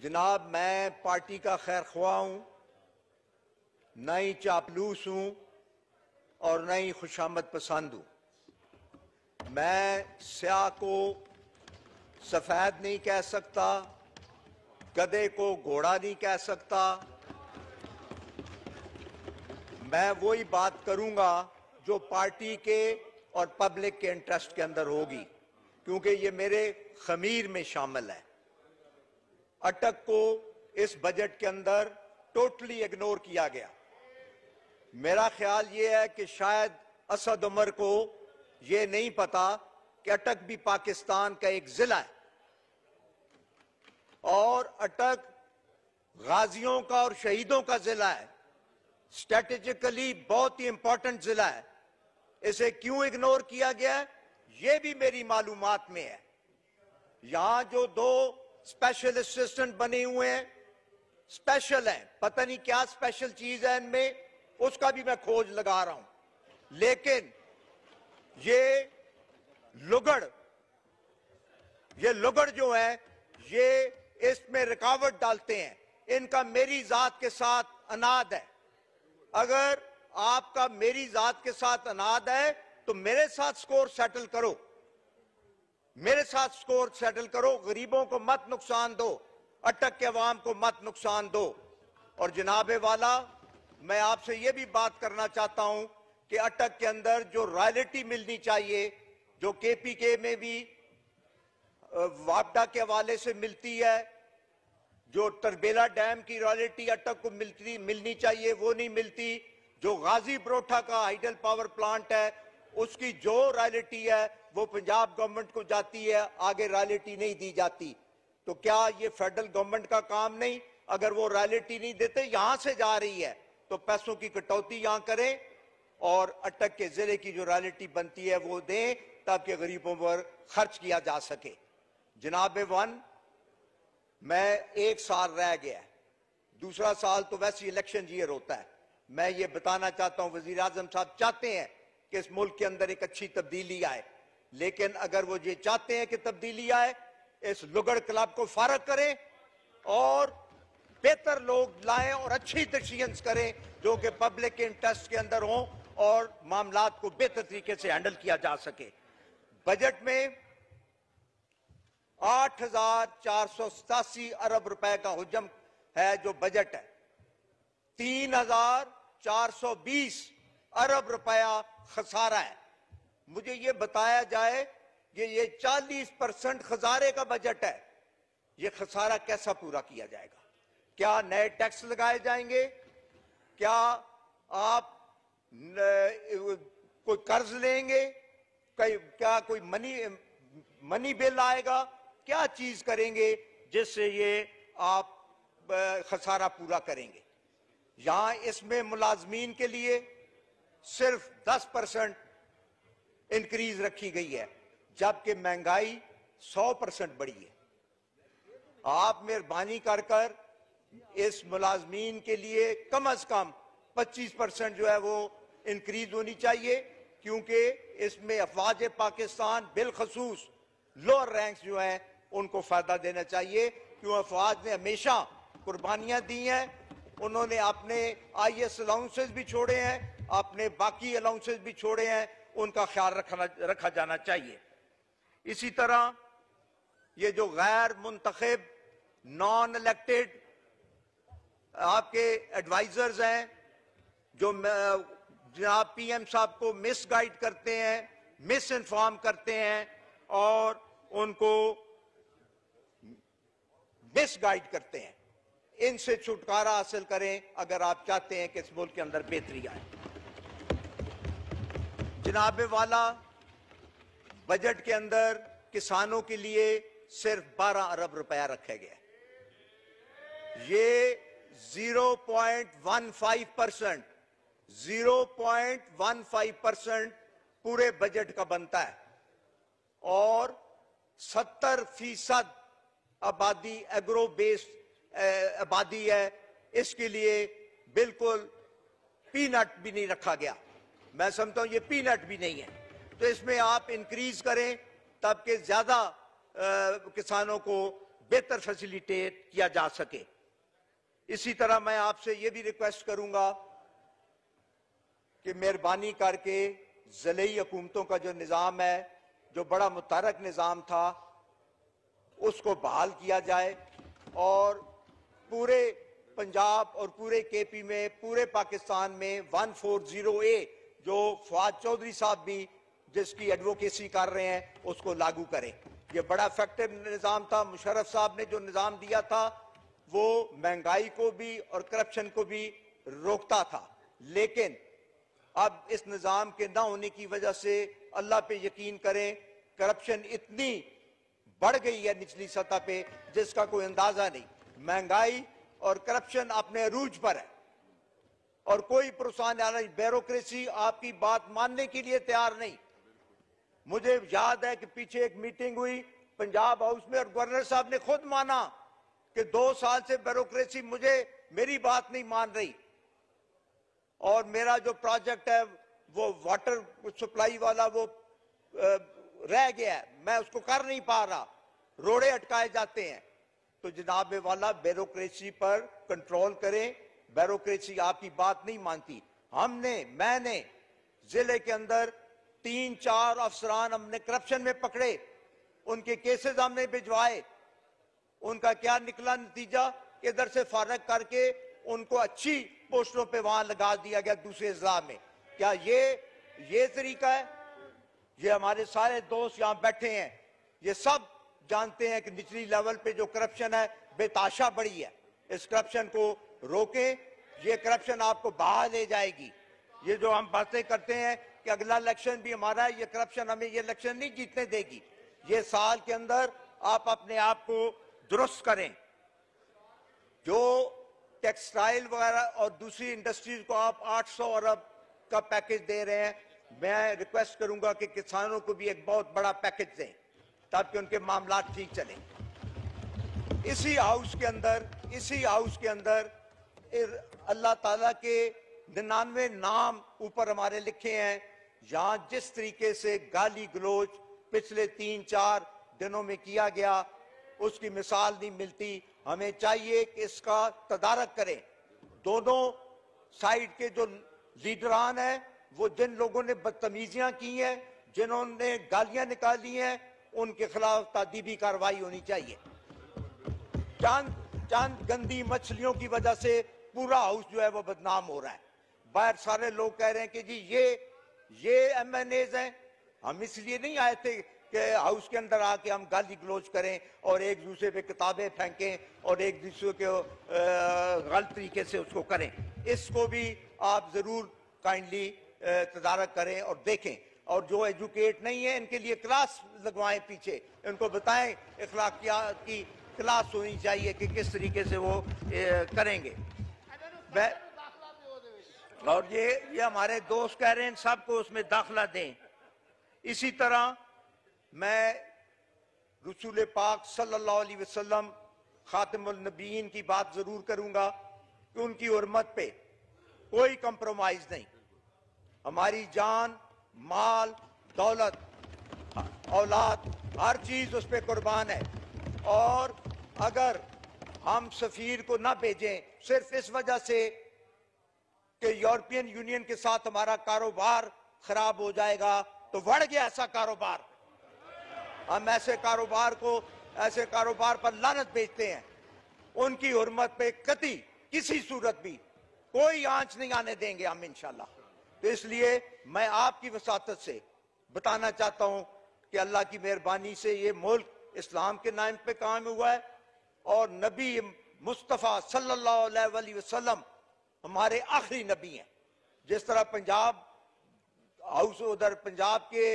जनाब, मैं पार्टी का खैर ख्वाह हूं, न ही चापलूस हूं और न ही खुशामद पसंद हूं। मैं स्याह को सफेद नहीं कह सकता, गधे को घोड़ा नहीं कह सकता। मैं वही बात करूंगा जो पार्टी के और पब्लिक के इंटरेस्ट के अंदर होगी, क्योंकि ये मेरे खमीर में शामिल है। अटक को इस बजट के अंदर टोटली इग्नोर किया गया। मेरा ख्याल ये है कि शायद असद उमर को ये नहीं पता कि अटक भी पाकिस्तान का एक जिला है और अटक गाजियों का और शहीदों का जिला है। स्ट्रेटेजिकली बहुत ही इंपॉर्टेंट जिला है। इसे क्यों इग्नोर किया गया है, ये भी मेरी मालूमात में है। यहां जो दो स्पेशल असिस्टेंट बने हुए हैं, स्पेशल हैं, पता नहीं क्या स्पेशल चीज है इनमें, उसका भी मैं खोज लगा रहा हूं। लेकिन ये लुगड़ जो है, ये इसमें रुकावट डालते हैं। इनका मेरी जात के साथ अनाद है। अगर आपका मेरी जात के साथ अनाद है तो मेरे साथ स्कोर सेटल करो, मेरे साथ स्कोर सेटल करो। गरीबों को मत नुकसान दो, अटक के अवाम को मत नुकसान दो। और जनाबे वाला, मैं आपसे यह भी बात करना चाहता हूं कि अटक के अंदर जो रॉयल्टी मिलनी चाहिए, जो केपीके में भी वापडा के हवाले से मिलती है, जो तरबेला डैम की रॉयल्टी अटक को मिलनी चाहिए, वो नहीं मिलती। जो गाजी बरोठा का हाइडल पावर प्लांट है, उसकी जो रॉयल्टी है वो पंजाब गवर्नमेंट को जाती है, आगे रॉयल्टी नहीं दी जाती। तो क्या ये फेडरल गवर्नमेंट का काम नहीं? अगर वो रॉयल्टी नहीं देते, यहां से जा रही है, तो पैसों की कटौती यहां करें और अटक के जिले की जो रॉयल्टी बनती है वो दें, ताकि गरीबों पर खर्च किया जा सके। जनाबे वन, मैं एक साल रह गया, दूसरा साल तो वैसे इलेक्शन ईयर होता है। मैं ये बताना चाहता हूं, वजीर आजम साहब चाहते हैं कि इस मुल्क के अंदर एक अच्छी तब्दीली आए, लेकिन अगर वो ये चाहते हैं कि तब्दीली आए, इस लुगड़ क्लब को फारग करें और बेहतर लोग लाएं और अच्छी डिसीजंस करें जो कि पब्लिक के इंटरेस्ट के अंदर हों और मामलात को बेहतर तरीके से हैंडल किया जा सके। बजट में 8,487 अरब रुपए का हुजम है जो बजट है। 3,420 अरब रुपया खसारा है। मुझे ये बताया जाए कि ये 40% खसारे का बजट है। ये खसारा कैसा पूरा किया जाएगा? क्या नए टैक्स लगाए जाएंगे? क्या आप कोई कर्ज लेंगे? क्या कोई मनी बिल आएगा? क्या चीज करेंगे जिससे ये आप खसारा पूरा करेंगे? यहां इसमें मुलाजमीन के लिए सिर्फ 10% इंक्रीज रखी गई है, जबकि महंगाई 100% बढ़ी है। आप मेहरबानी कर इस मुलाजमीन के लिए कम से कम 25% जो है वो इंक्रीज होनी चाहिए, क्योंकि इसमें अफवाज पाकिस्तान बिलखसूस लोअर रैंक्स जो हैं उनको फायदा देना चाहिए। क्यों? अफवाज ने हमेशा कुर्बानियां दी हैं, उन्होंने अपने IAS अलाउंसेस भी छोड़े हैं, अपने बाकी अलाउंसेस भी छोड़े हैं, उनका ख्याल रखा जाना चाहिए। इसी तरह ये जो गैर मुंतखब नॉन इलेक्टेड आपके एडवाइजर्स हैं, जो जनाब PM साहब को मिस गाइड करते हैं, मिस इन्फॉर्म करते हैं और उनको मिस गाइड करते हैं, इनसे छुटकारा हासिल करें अगर आप चाहते हैं कि इस मुल्क के अंदर बेहतरी आए। जनाबे वाला, बजट के अंदर किसानों के लिए सिर्फ 12 अरब रुपया रखा गया। ये 0.15% पूरे बजट का बनता है और 70% आबादी एग्रो बेस्ड आबादी है। इसके लिए बिल्कुल पीनट भी नहीं रखा गया। मैं समझता हूं ये पीनट भी नहीं है। तो इसमें आप इंक्रीज करें ताकि ज्यादा किसानों को बेहतर फैसिलिटेट किया जा सके। इसी तरह मैं आपसे ये भी रिक्वेस्ट करूंगा कि मेहरबानी करके ज़िले हुकूमतों का जो निज़ाम है, जो बड़ा मुतहरक निज़ाम था, उसको बहाल किया जाए और पूरे पंजाब और पूरे केपी में, पूरे पाकिस्तान में 140A जो फवाद चौधरी साहब भी जिसकी एडवोकेसी कर रहे हैं, उसको लागू करें। ये बड़ा इफेक्टिव निज़ाम था। मुशर्रफ साहब ने जो निज़ाम दिया था वो महंगाई को भी और करप्शन को भी रोकता था, लेकिन अब इस निज़ाम के ना होने की वजह से अल्लाह पे यकीन करें, करप्शन इतनी बढ़ गई है निचली सतह पे जिसका कोई अंदाजा नहीं। महंगाई और करप्शन अपने अरूज पर है और कोई प्रोत्साहन नहीं। ब्यूरोक्रेसी आपकी बात मानने के लिए तैयार नहीं। मुझे याद है कि पीछे एक मीटिंग हुई पंजाब हाउस में और गवर्नर साहब ने खुद माना कि 2 साल से ब्यूरोक्रेसी मेरी बात नहीं मान रही और मेरा जो प्रोजेक्ट है वो वाटर सप्लाई वाला वो रह गया है, मैं उसको कर नहीं पा रहा, रोड़े अटकाए जाते हैं। तो जनाब वाला ब्यूरोक्रेसी पर कंट्रोल करें। ब्यूरोक्रेसी आपकी बात नहीं मानती। मैंने जिले के अंदर 3-4 अफसरान हमने करप्शन में पकड़े, उनके केसेस हमने भिजवाए। उनका क्या निकला नतीजा? इधर से फारग करके उनको अच्छी पोस्टों पे वहां लगा दिया गया दूसरे अजला में। क्या ये तरीका है? ये हमारे सारे दोस्त यहां बैठे हैं, ये सब जानते हैं कि निचली लेवल पे जो करप्शन है बेताशा बढ़ी है। इस करप्शन को रोकें। ये करप्शन आपको बाहर ले जाएगी। ये जो हम बातें करते हैं कि अगला इलेक्शन भी हमारा है, ये करप्शन हमें ये इलेक्शन नहीं जीतने देगी। ये साल के अंदर आप अपने आप को दुरुस्त करें। जो टेक्सटाइल वगैरह और दूसरी इंडस्ट्रीज को आप 800 अरब का पैकेज दे रहे हैं, मैं रिक्वेस्ट करूंगा कि किसानों को भी एक बहुत बड़ा पैकेज दें ताकि उनके मामला ठीक चले। इसी हाउस के अंदर अल्लाह ताला के 99 नाम ऊपर हमारे लिखे हैं। यहां जिस तरीके से गाली गलोच पिछले 3-4 दिनों में किया गया, उसकी मिसाल नहीं मिलती। हमें चाहिए कि इसका तदारक करें। दोनों साइड के जो लीडरान हैं, वो जिन लोगों ने बदतमीजियां की हैं, जिन्होंने गालियां निकाली हैं, उनके खिलाफ तादीबी कार्रवाई होनी चाहिए। चंद गंदी मछलियों की वजह से पूरा हाउस जो है वो बदनाम हो रहा है। बाहर सारे लोग कह रहे हैं कि जी ये MNAs हैं। हम इसलिए नहीं आए थे कि हाउस के अंदर आके हम गाली गलोच करें और एक दूसरे पे किताबें फेंकें और एक दूसरे को गलत तरीके से उसको करें। इसको भी आप जरूर काइंडली तदारक करें और देखें। और जो एजुकेट नहीं है, इनके लिए क्लास लगवाएं, पीछे इनको बताएं अखलाकियात की क्लास होनी चाहिए कि किस तरीके से वो करेंगे। और ये हमारे दोस्त कह रहे हैं सबको उसमें दाखिला दें। इसी तरह मैं रसूल पाक सल्लल्लाहु अलैहि वसल्लम खातिमुल नबीयीन की बात जरूर करूंगा कि उनकी हुर्मत पे कोई कंप्रोमाइज नहीं। हमारी जान, माल, दौलत, औलाद, हर चीज उस पर कुर्बान है। और अगर हम सफीर को ना भेजें सिर्फ इस वजह से कि यूरोपियन यूनियन के साथ हमारा कारोबार खराब हो जाएगा, तो बढ़ गया ऐसा कारोबार। हम ऐसे कारोबार पर लानत भेजते हैं। उनकी हुर्मत पे कतई किसी सूरत भी कोई आंच नहीं आने देंगे हम इंशाल्लाह। तो इसलिए मैं आपकी वसातत से बताना चाहता हूं कि अल्लाह की मेहरबानी से ये मुल्क इस्लाम के नाम पे कायम हुआ है और नबी मुस्तफ़ा सल्लल्लाहु अलैहि वसल्लम हमारे आखिरी नबी हैं। जिस तरह पंजाब हाउस उधर पंजाब के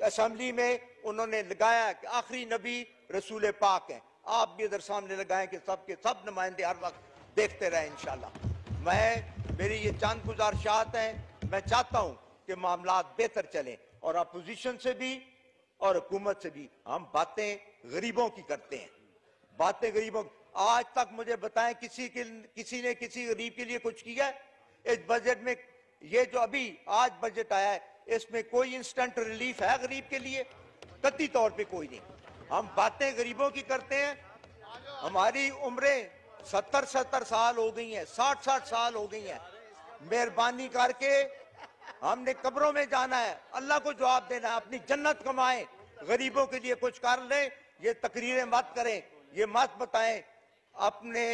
असेंबली में उन्होंने लगाया कि आखिरी नबी रसूल पाक हैं, आप भी इधर सामने लगाएं कि सबके सब नुमाइंदे हर वक्त देखते रहे इंशाल्लाह। मेरी ये चंद गुजारिशात हैं। मैं चाहता हूं कि मामला बेहतर चलें और अपोजिशन से भी और हुकूमत से भी हम बातें गरीबों की करते हैं। बातें गरीबों, आज तक मुझे बताएं किसी ने किसी गरीब के लिए कुछ किया है? इस बजट में ये जो अभी आज बजट आया है, इसमें कोई इंस्टेंट रिलीफ है गरीब के लिए? कतई तौर पे कोई नहीं। हम बातें गरीबों की करते हैं। हमारी उम्रें 70-70 साल हो गई हैं, 60-60 साल हो गई हैं। मेहरबानी करके हमने कब्रों में जाना है, अल्लाह को जवाब देना है, अपनी जन्नत कमाएं, गरीबों के लिए कुछ कर लें। ये तकरीरें मत करें, ये मत बताएं, अपने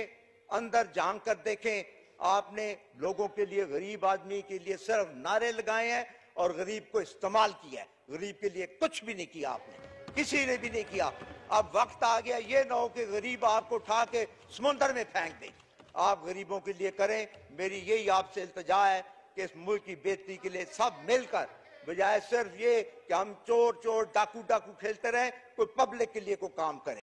अंदर झांक कर देखें। आपने लोगों के लिए, गरीब आदमी के लिए सिर्फ नारे लगाए हैं और गरीब को इस्तेमाल किया है। गरीब के लिए कुछ भी नहीं किया आपने, किसी ने भी नहीं किया। अब वक्त आ गया, ये ना हो कि गरीब आपको उठा के समुद्र में फेंक दे। आप गरीबों के लिए करें। मेरी यही आपसे इल्तिजा है कि इस मुल्क की बेहतरी के लिए सब मिलकर, बजाय सिर्फ ये कि हम चोर चोर डाकू डाकू खेलते रहें, कोई पब्लिक के लिए कोई काम करें।